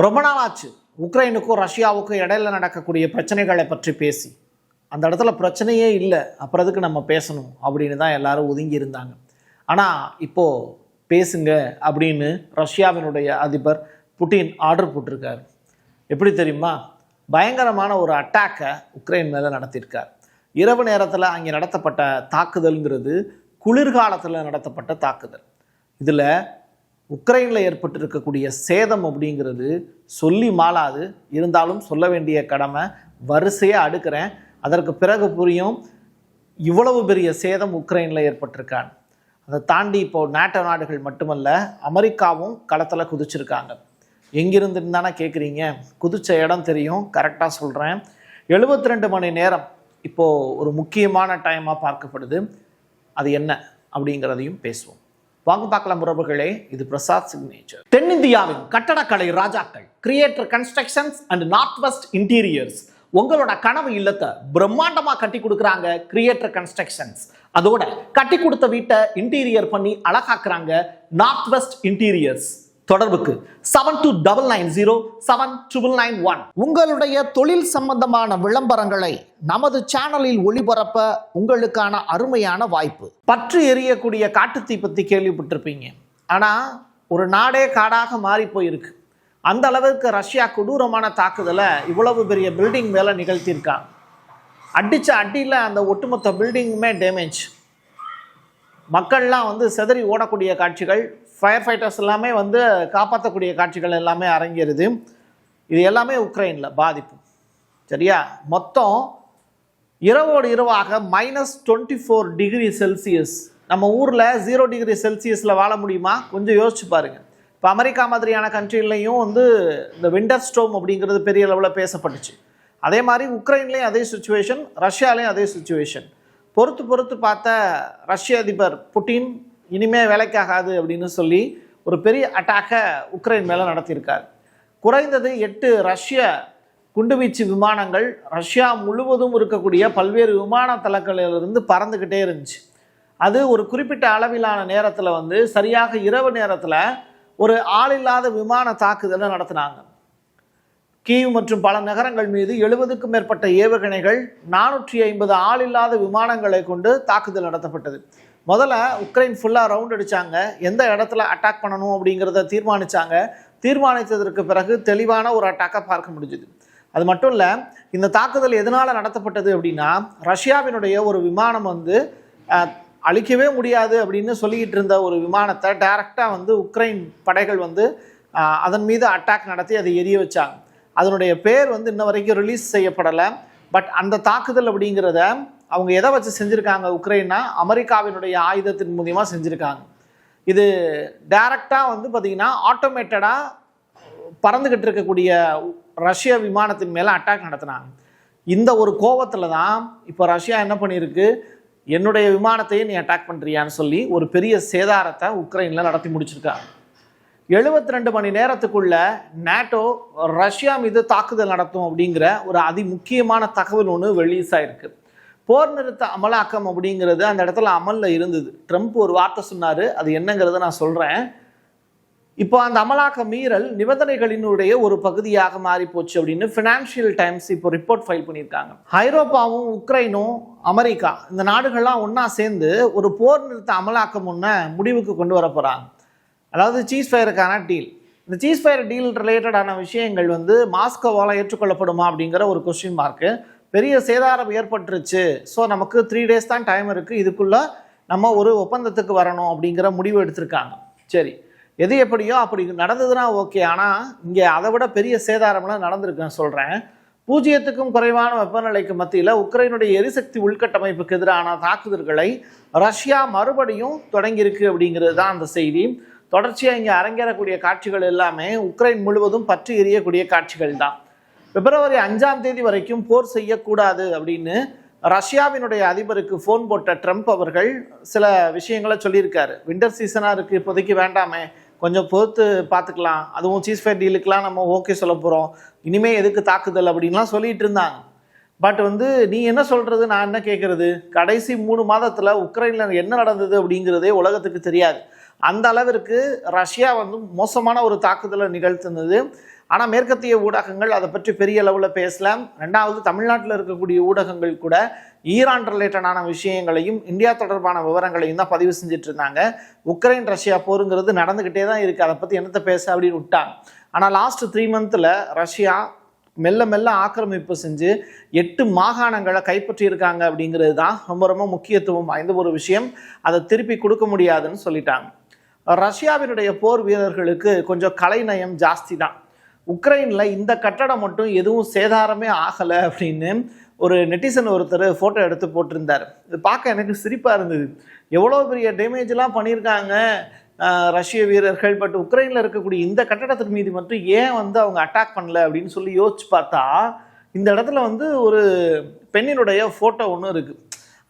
ரொம்ப நாள் ஆச்சு உக்ரைனுக்கும் ரஷ்யாவுக்கும் இடையில நடக்கக்கூடிய பிரச்சனைகளை பற்றி பேசி. அந்த இடத்துல பிரச்சனையே இல்லை, அப்புறம் எதுக்கு நம்ம பேசணும் அப்படின்னு தான் எல்லாரும் ஒதுங்கி இருந்தாங்க. ஆனால் இப்போது பேசுங்க அப்படின்னு ரஷ்யாவினுடைய அதிபர் புட்டின் ஆர்டர் போட்டிருக்காரு. எப்படி தெரியுமா? பயங்கரமான ஒரு அட்டாக்கை உக்ரைன் மேலே நடத்தியிருக்கார். இரவு நேரத்தில் அங்கே நடத்தப்பட்ட தாக்குதல்ங்கிறது குளிர்காலத்தில் நடத்தப்பட்ட தாக்குதல். இதில் உக்ரைனில் ஏற்பட்டிருக்கக்கூடிய சேதம் அப்படிங்கிறது சொல்லி மாளாது. இருந்தாலும் சொல்ல வேண்டிய கடமை வரிசையாக அடுக்கிறேன். அதற்கு பிறகு புரியும் இவ்வளவு பெரிய சேதம் உக்ரைனில் ஏற்பட்டிருக்காங்க. அதை தாண்டி இப்போது நேட்டோ நாடுகள் மட்டுமல்ல, அமெரிக்காவும் களத்தில் குதிச்சிருக்காங்க. எங்கிருந்துன்னு தானே கேட்குறீங்க? குதிச்ச இடம் தெரியும், கரெக்டாக சொல்கிறேன். 72 மணி நேரம் இப்போது ஒரு முக்கியமான டைமாக பார்க்கப்படுது. அது என்ன அப்படிங்கிறதையும் பேசுவோம். வாங்க பார்க்கலாம் உறவுகளே. இது பிரசாத் சிக்னேச்சர். தென்னிந்தியாவின் கட்டடக்கலை ராஜாக்கள் creator constructions and north west interiors உங்களோட கனவு இல்லத்தை பிரம்மாண்டமாக கட்டி கொடுக்குறாங்க கிரியேட்டர் கன்ஸ்ட்ரக்ஷன்ஸ். அதோட கட்டி கொடுத்த வீட்டை இன்டீரியர் பண்ணி அழகாக்குறாங்க நார்த் வெஸ்ட் இன்டீரியர்ஸ். தொடர்புக்கு 72907991. உங்களுடைய தொழில் சம்பந்தமான விளம்பரங்களை நமது சேனலில் ஒளிபரப்ப உங்களுக்கான அருமையான வாய்ப்பு. பற்றி எரியக்கூடிய காட்டுத்தீ பற்றி கேள்விப்பட்டிருப்பீங்க. ஆனால் ஒரு நாடே காடாக மாறி போயிருக்கு. அந்த அளவுக்கு ரஷ்யா கொடூரமான தாக்குதலை இவ்வளவு பெரிய பில்டிங் மேலே நிகழ்த்தியிருக்காங்க. அடித்த அடியில் அந்த ஒட்டுமொத்த பில்டிங்குமே டேமேஜ். மக்கள்லாம் செதறி ஓடக்கூடிய காட்சிகள், ஃபயர் ஃபைட்டர்ஸ் எல்லாமே காப்பாற்றக்கூடிய காட்சிகள் எல்லாமே அரங்கேறுது. இது எல்லாமே உக்ரைனில் பாதிப்பு. சரியா? மொத்தம் இரவோடு இரவாக -24 டிகிரி செல்சியஸ். நம்ம ஊரில் 0 டிகிரி செல்சியஸில் வாழ முடியுமா? கொஞ்சம் யோசிச்சு பாருங்கள். இப்போ அமெரிக்கா மாதிரியான கண்ட்ரிலையும் இந்த விண்டர் ஸ்டோம் அப்படிங்கிறது பெரிய அளவில் பேசப்பட்டுச்சு. அதே மாதிரி உக்ரைன்லேயும் அதே சுச்சுவேஷன், ரஷ்யாலேயும் அதே சுச்சுவேஷன். பொறுத்து பார்த்த ரஷ்ய அதிபர் புட்டின் இனிமே வேலைக்காகாது அப்படின்னு சொல்லி ஒரு பெரிய அட்டாக்கை உக்ரைன் மேலே நடத்தியிருக்கார். குறைந்தது 8 ரஷ்ய குண்டுவீச்சு விமானங்கள் ரஷ்யா முழுவதும் இருக்கக்கூடிய பல்வேறு விமான தளங்களிலிருந்து பறந்துக்கிட்டே இருந்துச்சு. அது ஒரு குறிப்பிட்ட அளவிலான நேரத்தில் சரியாக இரவு நேரத்தில் ஒரு ஆளில்லாத விமான தாக்குதலை நடத்தினாங்க. கீவ் மற்றும் பல நகரங்கள் மீது 70க்கும் மேற்பட்ட ஏவுகணைகள், 450 ஆளில்லாத விமானங்களை கொண்டு தாக்குதல் நடத்தப்பட்டது. முதல்ல உக்ரைன் ஃபுல்லாக ரவுண்ட் அடித்தாங்க. எந்த இடத்துல அட்டாக் பண்ணணும் அப்படிங்கிறத தீர்மானித்ததற்கு பிறகு தெளிவான ஒரு அட்டாக்கை பார்க்க முடிஞ்சுது. அது மட்டும் இல்லை, இந்த தாக்குதல் எதனால் நடத்தப்பட்டது அப்படின்னா, ரஷ்யாவினுடைய ஒரு விமானம் அழிக்கவே முடியாது அப்படின்னு சொல்லிக்கிட்டு இருந்த ஒரு விமானத்தை டைரக்டாக உக்ரைன் படைகள் அதன் மீது அட்டாக் நடத்தி அதை எரிய வச்சாங்க. அதனுடைய பேர் இன்ன வரைக்கும் ரிலீஸ் செய்யப்படலை. பட் அந்த தாக்குதல் அப்படிங்கிறத அவங்க எதை வச்சு செஞ்சுருக்காங்க உக்ரைன்னா, அமெரிக்காவினுடைய ஆயுதத்தின் மூலியமாக செஞ்சுருக்காங்க. இது டைரக்டாக பார்த்திங்கன்னா ஆட்டோமேட்டடாக பறந்துக்கிட்டு இருக்கக்கூடிய ரஷ்ய விமானத்தின் மேலே அட்டாக் நடத்தினாங்க. இந்த ஒரு கோபத்தில் தான் இப்போ ரஷ்யா என்ன பண்ணியிருக்கு, என்னுடைய விமானத்தையே நீ அட்டாக் பண்ணுறியான்னு சொல்லி ஒரு பெரிய சேதாரத்தை உக்ரைனில் நடத்தி முடிச்சிருக்காங்க. 72 மணி நேரத்துக்குள்ள நேட்டோ ரஷ்யா மீது தாக்குதல் நடத்தும் அப்படிங்கிற ஒரு முக்கியமான தகவல் ஒன்று ரிலீஸ் ஆயிருக்கு. போர் நிறுத்த அமலாக்கம் அப்படிங்கிறது அந்த இடத்துல அமலில் இருந்தது. ட்ரம்ப் ஒரு வார்த்தை சொன்னார், அது என்னங்கிறத நான் சொல்கிறேன். இப்போ அந்த அமலாக்க மீறல் நிபந்தனைகளினுடைய ஒரு பகுதியாக மாறி போச்சு அப்படின்னு ஃபினான்ஷியல் டைம்ஸ் இப்போ ரிப்போர்ட் ஃபைல் பண்ணியிருக்காங்க. ஐரோப்பாவும் உக்ரைனும் அமெரிக்கா இந்த நாடுகள்லாம் ஒன்றா சேர்ந்து ஒரு போர் நிறுத்த அமலாக்கம் ஒன்று முடிவுக்கு கொண்டு வர போகிறாங்க. அதாவது சீஸ்ஃபயருக்கான டீல். இந்த சீஸ்ஃபயர் டீல் ரிலேட்டடான விஷயங்கள் மாஸ்கோவால் ஏற்றுக்கொள்ளப்படுமா அப்படிங்கிற ஒரு கொஸ்டின் மார்க்கு. பெரிய சேதாரம் ஏற்பட்டுருச்சு. ஸோ நமக்கு 3 days தான் டைம் இருக்குது, இதுக்குள்ளே நம்ம ஒரு ஒப்பந்தத்துக்கு வரணும் அப்படிங்கிற முடிவு எடுத்திருக்காங்க. சரி, எது எப்படியோ அப்படி நடந்ததுன்னா ஓகே. ஆனால் இங்கே அதை விட பெரிய சேதாரம்லாம் நடந்திருக்குன்னு சொல்கிறேன். 0க்கும் குறைவான வெப்பநிலைக்கு மத்தியில் உக்ரைனுடைய எரிசக்தி உள்கட்டமைப்புக்கு எதிரான தாக்குதல்களை ரஷ்யா மறுபடியும் தொடங்கியிருக்கு அப்படிங்கிறது தான் அந்த செய்தி. தொடர்ச்சியாக இங்கே அரங்கேறக்கூடிய காட்சிகள் எல்லாமே உக்ரைன் முழுவதும் பற்றி எரியக்கூடிய காட்சிகள் தான். பிப்ரவரி 5ஆம் தேதி வரைக்கும் போர் செய்யக்கூடாது அப்படின்னு ரஷ்யாவினுடைய அதிபருக்கு ஃபோன் போட்ட ட்ரம்ப் அவர்கள் சில விஷயங்களை சொல்லியிருக்காரு. விண்டர் சீசனாக இருக்குது, இப்போதைக்கு வேண்டாமே, கொஞ்சம் பொறுத்து பார்த்துக்கலாம், அதுவும் சீஸ்ஃபயர் டீலுக்கெலாம் நம்ம ஓகே சொல்ல போகிறோம், இனிமேல் எதுக்கு தாக்குதல் அப்படின்லாம் சொல்லிகிட்டு இருந்தாங்க. பட் நீ என்ன சொல்கிறது, நான் என்ன கேட்குறது? கடைசி 3 மாதத்தில் உக்ரைனில் என்ன நடந்தது அப்படிங்கிறதே உலகத்துக்கு தெரியாது. அந்த அளவிற்கு ரஷ்யா மோசமான ஒரு தாக்குதலை நிகழ்த்தினது. ஆனால் மேற்கத்திய ஊடகங்கள் அதை பற்றி பெரிய அளவில் பேசலாம். ரெண்டாவது, தமிழ்நாட்டில் இருக்கக்கூடிய ஊடகங்கள் கூட ஈரான் ரிலேட்டடான விஷயங்களையும் இந்தியா தொடர்பான விவரங்களையும் தான் பதிவு செஞ்சுட்டு இருந்தாங்க. உக்ரைன் ரஷ்யா போருங்கிறது நடந்துக்கிட்டே தான் இருக்குது, அதை பற்றி என்னத்தை பேச அப்படின்னு விட்டாங்க. ஆனால் லாஸ்ட் 3 மந்த்தில் ரஷ்யா மெல்ல மெல்ல ஆக்கிரமிப்பு செஞ்சு 8 மாகாணங்களை கைப்பற்றியிருக்காங்க அப்படிங்கிறது தான் ரொம்ப ரொம்ப முக்கியத்துவம் வாய்ந்த ஒரு விஷயம். அதை திருப்பி கொடுக்க முடியாதுன்னு சொல்லிட்டாங்க. ரஷ்யாவினுடைய போர் வீரர்களுக்கு கொஞ்சம் கலைநயம் ஜாஸ்தி தான். உக்ரைனில் இந்த கட்டடம் மட்டும் எதுவும் சேதாரமே ஆகலை அப்படின்னு ஒரு நெட்டிசன் ஒருத்தர் ஃபோட்டோ எடுத்து போட்டிருந்தார். இது பார்க்க எனக்கு சிரிப்பாக இருந்தது. எவ்வளோ பெரிய டேமேஜ்லாம் பண்ணியிருக்காங்க ரஷ்ய வீரர்கள், பட் உக்ரைனில் இருக்கக்கூடிய இந்த கட்டடத்தின் மீது மட்டும் ஏன் வந்து அவங்க அட்டாக் பண்ணல அப்படின்னு சொல்லி யோசிச்சு பார்த்தா, இந்த இடத்துல வந்து ஒரு பெண்ணினுடைய ஃபோட்டோ ஒன்று இருக்குது.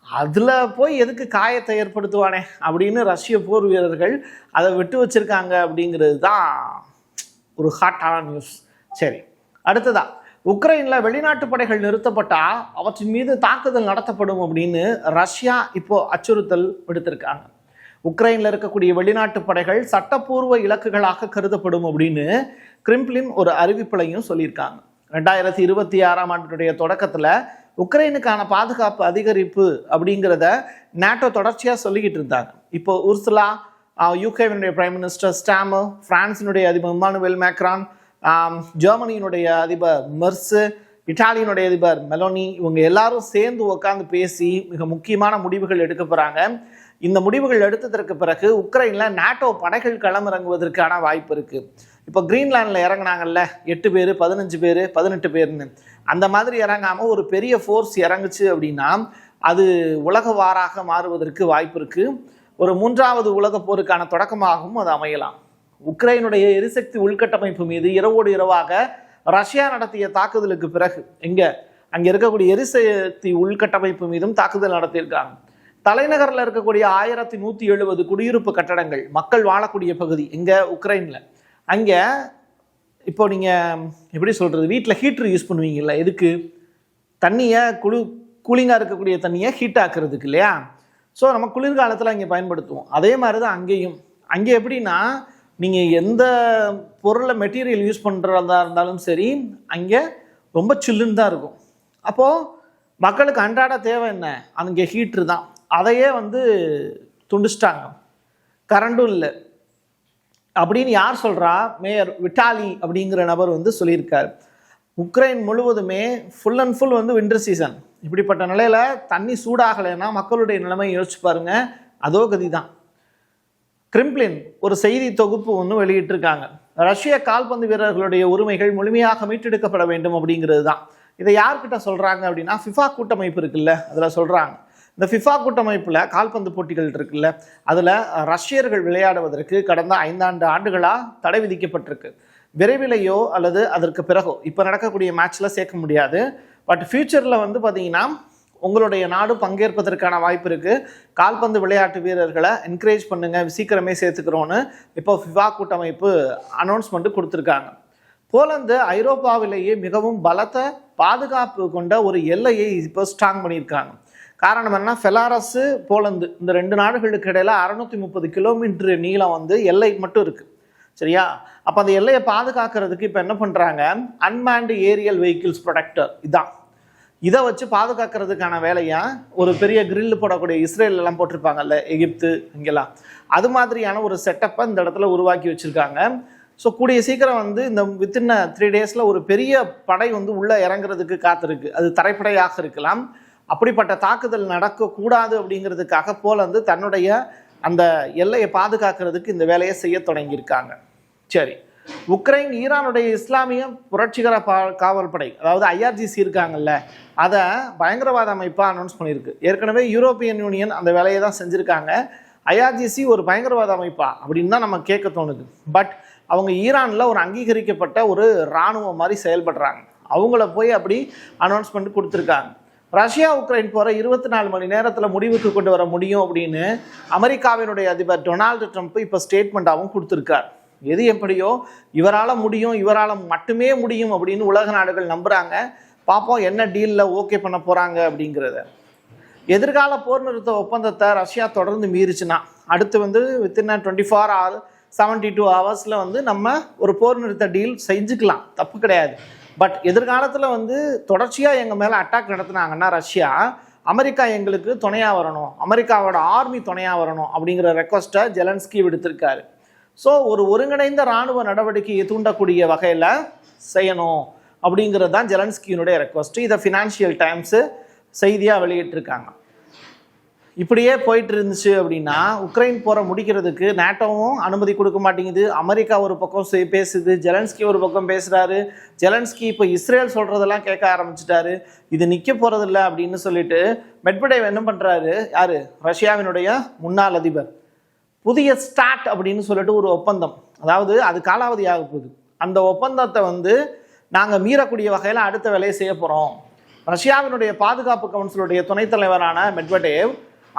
அதில் போய் எதுக்கு காயத்தை ஏற்படுத்துவானே அப்படின்னு ரஷ்ய போர் வீரர்கள் அதை விட்டு வச்சுருக்காங்க அப்படிங்கிறது தான் ஒரு ஹாட்டான நியூஸ். சரி, அடுத்ததா, உக்ரைனில் வெளிநாட்டு படைகள் நிறுத்தப்பட்டால் அவற்றின் மீது தாக்குதல் நடத்தப்படும் அப்படின்னு ரஷ்யா இப்போ அச்சுறுத்தல் விடுத்திருக்காங்க. உக்ரைனில் இருக்கக்கூடிய வெளிநாட்டு படைகள் சட்டப்பூர்வ இலக்குகளாக கருதப்படும் அப்படின்னு கிரெம்ளின் ஒரு அறிவிப்பிலையும் சொல்லியிருக்காங்க. 2026ஆம் ஆண்டுடைய தொடக்கத்தில் உக்ரைனுக்கான பாதுகாப்பு அதிகரிப்பு அப்படிங்கிறத நேட்டோ தொடர்ச்சியாக சொல்லிக்கிட்டு இருந்தாங்க. இப்போ உர்சுலா, யூகேவினுடைய பிரைம் மினிஸ்டர் ஸ்டாமர், பிரான்சினுடைய அதிபர் இமானுவேல் மேக்ரான், ஜெர்மனியினுடைய அதிபர் மெர்ஸ், இட்டாலியினுடைய அதிபர் மெலோனி, இவங்க எல்லாரும் சேர்ந்து உட்காந்து பேசி மிக முக்கியமான முடிவுகள் எடுக்க போகிறாங்க. இந்த முடிவுகள் எடுத்ததற்கு பிறகு உக்ரைனில் நேட்டோ படைகள் களமிறங்குவதற்கான வாய்ப்பு இருக்குது. இப்போ கிரீன்லாண்டில் இறங்கினாங்கல்ல 8 பேர், 15 பேர், 18 பேர்னு, அந்த மாதிரி இறங்காமல் ஒரு பெரிய ஃபோர்ஸ் இறங்குச்சு அப்படின்னா அது உலக வாராக மாறுவதற்கு வாய்ப்பு இருக்குது. ஒரு 3வது உலக போருக்கான தொடக்கமாகவும் அது அமையலாம். உக்ரைனுடைய எரிசக்தி உள்கட்டமைப்பு மீது இரவோடு இரவாக ரஷ்யா நடத்திய தாக்குதலுக்கு பிறகு அங்கே இருக்கக்கூடிய எரிசக்தி உள்கட்டமைப்பு மீதும் தாக்குதல் நடத்தியிருக்காங்க. தலைநகரில் இருக்கக்கூடிய 1170 குடியிருப்பு கட்டடங்கள், மக்கள் வாழக்கூடிய பகுதி உக்ரைனில். அங்கே இப்போ நீங்கள் எப்படி சொல்கிறது, வீட்டில் ஹீட்ரு யூஸ் பண்ணுவீங்கல்ல, எதுக்கு? தண்ணியை கூலிங்காக இருக்கக்கூடிய தண்ணியை ஹீட் ஆக்குறதுக்கு இல்லையா? ஸோ நம்ம குளிர்காலத்தில் அங்கே பயன்படுத்துவோம். அதே மாதிரி தான் அங்கே எப்படின்னா, நீங்கள் எந்த பொருளை மெட்டீரியல் யூஸ் பண்ணுறதா இருந்தாலும் சரி, அங்கே ரொம்ப சில்லுன்னு தான் இருக்கும். அப்போது மக்களுக்கு அன்றாட தேவை என்ன? அங்கே ஹீட்ரு தான். அதையே வந்து துண்டிச்சிட்டாங்க, கரண்டும் இல்லை அப்படின்னு யார் சொல்கிறா? மேயர் விட்டாலி அப்படிங்கிற நபர் வந்து சொல்லியிருக்காரு. உக்ரைன் முழுவதுமே ஃபுல் அண்ட் ஃபுல் வந்து வின்டர் சீசன். இப்படிப்பட்ட நிலையில் தண்ணி சூடாகலைன்னா மக்களுடைய நிலைமை யோசிச்சு பாருங்க, அதோ கதி தான். கிரெம்ளின் ஒரு செய்தி தொகுப்பு ஒன்று வெளியிட்டிருக்காங்க. ரஷ்ய கால்பந்து வீரர்களுடைய உரிமைகள் முழுமையாக மீட்டெடுக்கப்பட வேண்டும் அப்படிங்கிறது தான். இதை யார்கிட்ட சொல்கிறாங்க அப்படின்னா, ஃபிஃபா கூட்டமைப்பு இருக்குல்ல, அதில் சொல்கிறாங்க. இந்த ஃபிஃபா கூட்டமைப்பில் கால்பந்து போட்டிகள் இருக்குல்ல, அதில் ரஷ்யர்கள் விளையாடுவதற்கு கடந்த 5 ஆண்டுகளாக தடை விதிக்கப்பட்டிருக்கு. விரைவிலேயோ அல்லது அதற்கு பிறகோ இப்போ நடக்கக்கூடிய மேட்ச்சில் சேர்க்க முடியாது. பட் ஃபியூச்சரில் வந்து பார்த்தீங்கன்னா உங்களுடைய நாடு பங்கேற்பதற்கான வாய்ப்பு இருக்குது. கால்பந்து விளையாட்டு வீரர்களை என்கரேஜ் பண்ணுங்கள், சீக்கிரமே சேர்த்துக்கிறோன்னு இப்போ ஃபிஃபா கூட்டமைப்பு அனௌன்ஸ்மெண்ட்டு கொடுத்துருக்காங்க. போலந்து ஐரோப்பாவிலேயே மிகவும் பலத்த பாதுகாப்பு கொண்ட ஒரு எல்லையை இப்போ ஸ்ட்ராங் பண்ணியிருக்காங்க. காரணம் என்ன? பெலாரஸ், போலந்து இந்த 2 நாடுகளுக்கு இடையில 630 கிலோமீட்டர் நீளம் வந்து எல்லை மட்டும் இருக்குது. சரியா? அப்போ அந்த எல்லையை பாதுகாக்கிறதுக்கு இப்போ என்ன பண்ணுறாங்க? அன்மேன்டு ஏரியல் வெஹிக்கிள்ஸ் ப்ரொடெக்டர், இதை வச்சு பாதுகாக்கிறதுக்கான வேலையா ஒரு பெரிய கிரில் போடக்கூடிய இஸ்ரேலெல்லாம் போட்டிருப்பாங்கல்ல, எகிப்து இங்கெல்லாம், அது மாதிரியான ஒரு செட்டப்பை இந்த இடத்துல உருவாக்கி வச்சுருக்காங்க. ஸோ கூடிய சீக்கிரம் வந்து இந்த வித்தின் 3 டேஸில் ஒரு பெரிய படை வந்து உள்ளே இறங்குறதுக்கு காத்திருக்கு. அது தரைப்படையாக இருக்கலாம். அப்படிப்பட்ட தாக்குதல் நடக்கக்கூடாது அப்படிங்கிறதுக்காக போலந்து தன்னுடைய அந்த எல்லையை பாதுகாக்கிறதுக்கு இந்த வேலையை செய்ய தொடங்கியிருக்காங்க. சரி, உக்ரைன் ஈரானுடைய இஸ்லாமிய புரட்சிகர காவல்படை, அதாவது IRGC இருக்காங்கல்ல, அதை பயங்கரவாத அமைப்பாக அனௌன்ஸ் பண்ணியிருக்கு. ஏற்கனவே யூரோப்பியன் யூனியன் அந்த வேலையை தான் செஞ்சுருக்காங்க. IRGC ஒரு பயங்கரவாத அமைப்பா அப்படின்னு தான் நம்ம கேட்க தோணுது. பட் அவங்க ஈரானில் ஒரு அங்கீகரிக்கப்பட்ட ஒரு இராணுவம் மாதிரி செயல்படுறாங்க. அவங்கள போய் அப்படி அனௌன்ஸ்மெண்ட் கொடுத்துருக்காங்க. ரஷ்யா உக்ரைன் போகிற 24 மணி நேரத்தில் முடிவுக்கு கொண்டு வர முடியும் அப்படின்னு அமெரிக்காவினுடைய அதிபர் டொனால்டு ட்ரம்ப் இப்போ ஸ்டேட்மெண்ட்டாகவும் கொடுத்துருக்கார். எது எப்படியோ இவரால் முடியும், இவரால் மட்டுமே முடியும் அப்படின்னு உலக நாடுகள் நம்புகிறாங்க. பார்ப்போம் என்ன டீலில் ஓகே பண்ண போகிறாங்க அப்படிங்கிறத. எதிர்கால போர் நிறுத்த ஒப்பந்தத்தை ரஷ்யா தொடர்ந்து மீறிச்சுன்னா அடுத்து வந்து வித்தின் 24 72 ஹவர்ஸில் வந்து நம்ம ஒரு போர் நிறுத்த டீல் செஞ்சுக்கலாம், தப்பு கிடையாது. பட் எதிர்காலத்தில் வந்து தொடர்ச்சியாக எங்கள் மேலே அட்டாக் நடத்துனாங்கன்னா ரஷ்யா, அமெரிக்கா எங்களுக்கு துணையாக வரணும், அமெரிக்காவோட ஆர்மி துணையாக வரணும் அப்படிங்கிற ரெக்வஸ்ட்டை ஜெலன்ஸ்கி விடுத்திருக்காரு. ஸோ ஒரு ஒருங்கிணைந்த இராணுவ நடவடிக்கையை தூண்டக்கூடிய வகையில் செய்யணும் அப்படிங்கிறது தான் ஜெலன்ஸ்கியினுடைய ரெக்வஸ்ட். இதை ஃபினான்ஷியல் டைம்ஸு செய்தியாக வெளியிட்டிருக்காங்க. இப்படியே போயிட்டு இருந்துச்சு அப்படின்னா உக்ரைன் போரை முடிக்கிறதுக்கு நேட்டோவும் அனுமதி கொடுக்க மாட்டேங்குது. அமெரிக்கா ஒரு பக்கம் பேசுது, ஜெலன்ஸ்கி ஒரு பக்கம் பேசுகிறாரு. ஜெலன்ஸ்கி இப்போ இஸ்ரேல் சொல்கிறதெல்லாம் கேட்க ஆரம்பிச்சிட்டாரு. இது நிற்க போகிறதில்ல அப்படின்னு சொல்லிட்டு மெட்வெடேவ் என்ன பண்ணுறாரு, யார், ரஷ்யாவினுடைய முன்னாள் அதிபர், புதிய ஸ்டார்ட் அப்படின்னு சொல்லிட்டு ஒரு ஒப்பந்தம், அதாவது அது காலாவதி ஆக போகுது, அந்த ஒப்பந்தத்தை வந்து நாங்கள் மீறக்கூடிய வகையில் அடுத்த வேலையை செய்ய போகிறோம். ரஷ்யாவினுடைய பாதுகாப்பு கவுன்சிலுடைய துணைத் தலைவரான மெட்வெடேவ்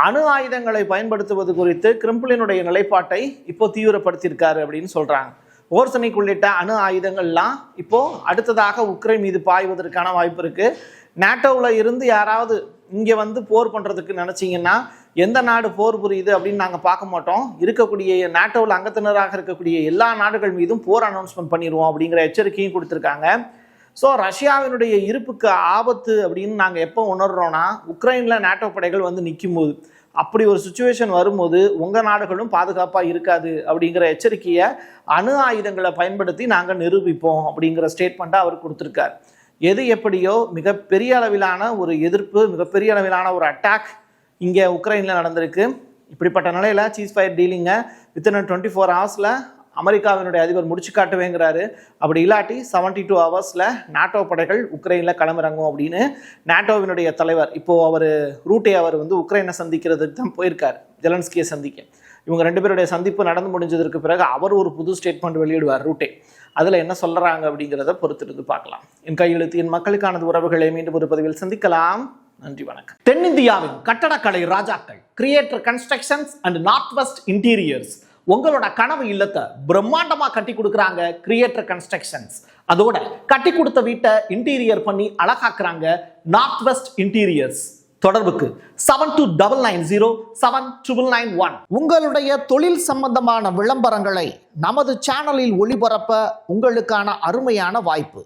அணு ஆயுதங்களை பயன்படுத்துவது குறித்து கிரெம்ளினுடைய நிலைப்பாட்டை இப்போ தீவிரப்படுத்தியிருக்காரு அப்படின்னு சொல்கிறாங்க. ஓர்சனிக் உள்ளிட்ட அணு ஆயுதங்கள்லாம் இப்போ அடுத்ததாக உக்ரைன் மீது பாய்வதற்கான வாய்ப்பு இருக்குது. நேட்டோவில் இருந்து யாராவது இங்கே வந்து போர் பண்ணுறதுக்கு நினச்சிங்கன்னா எந்த நாடு போர் புரியுது அப்படின்னு நாங்கள் பார்க்க மாட்டோம், இருக்கக்கூடிய நேட்டோவில் அங்கத்தினராக இருக்கக்கூடிய எல்லா நாடுகள் மீதும் போர் அனௌன்ஸ்மெண்ட் பண்ணிடுவோம் அப்படிங்கிற எச்சரிக்கையும் கொடுத்துருக்காங்க. ஸோ ரஷ்யாவினுடைய இருப்புக்கு ஆபத்து அப்படின்னு நாங்கள் எப்போ உணர்றோன்னா உக்ரைனில் நேட்டோ படைகள் வந்து நிற்கும் போது, அப்படி ஒரு சுச்சுவேஷன் வரும்போது உங்கள் நாடுகளும் பாதுகாப்பாக இருக்காது அப்படிங்கிற எச்சரிக்கையை அணு ஆயுதங்களை பயன்படுத்தி நாங்கள் நிரூபிப்போம் அப்படிங்கிற ஸ்டேட்மெண்ட்டை அவர் கொடுத்துருக்கார். எது எப்படியோ மிகப்பெரிய அளவிலான ஒரு எதிர்ப்பு, மிகப்பெரிய அளவிலான ஒரு அட்டாக் இங்கே உக்ரைனில் நடந்திருக்கு. இப்படிப்பட்ட நிலையில் சீஸ்ஃபயர் டீலிங்கை வித்தின் 24 ஹவர்ஸில் அமெரிக்காவினுடைய அதிபர் முடிச்சு காட்டுவேங்கிறாரு. அப்படி இல்லாட்டி 72 ஹவர்ஸில் நாட்டோ படைகள் உக்ரைனில் களமிறங்கும் அப்படின்னு நாட்டோவினுடைய தலைவர், இப்போது அவர் ரூட்டே அவர் வந்து உக்ரைனை சந்திக்கிறதுக்கு தான் போயிருக்கார், ஜெலன்ஸ்கியை சந்திக்க. இவங்க 2 பேருடைய சந்திப்பு நடந்து முடிஞ்சதற்கு பிறகு அவர் ஒரு புது ஸ்டேட்மெண்ட் வெளியிடுவார் ரூட்டே. அதில் என்ன சொல்கிறாங்க அப்படிங்கிறத பொறுத்திருந்து பார்க்கலாம். என் கையெழுத்து என் மக்களுக்கானது உறவுகளை மீண்டும் ஒரு பதிவில் சந்திக்கலாம். நன்றி, வணக்கம். தென்னிந்தியாவின் கட்டடக்கலை ராஜாக்கள் creator constructions and north west interiors உங்களோட கனவு இல்லத்தை பிரம்மாண்டமா கட்டி கொடுக்குறாங்க கிரியேட்டர் கன்ஸ்ட்ரக்ஷன்ஸ். அதோட கட்டி கொடுத்த வீட்டை இன்டீரியர் பண்ணி அழகாக்குறாங்க நார்த் வெஸ்ட் இன்டீரியர்ஸ். தொடர்புக்கு 7299079991. உங்களுடைய தொழில் சம்பந்தமான விளம்பரங்களை நமது சேனலில் ஒளிபரப்ப உங்களுக்கான அருமையான வாய்ப்பு.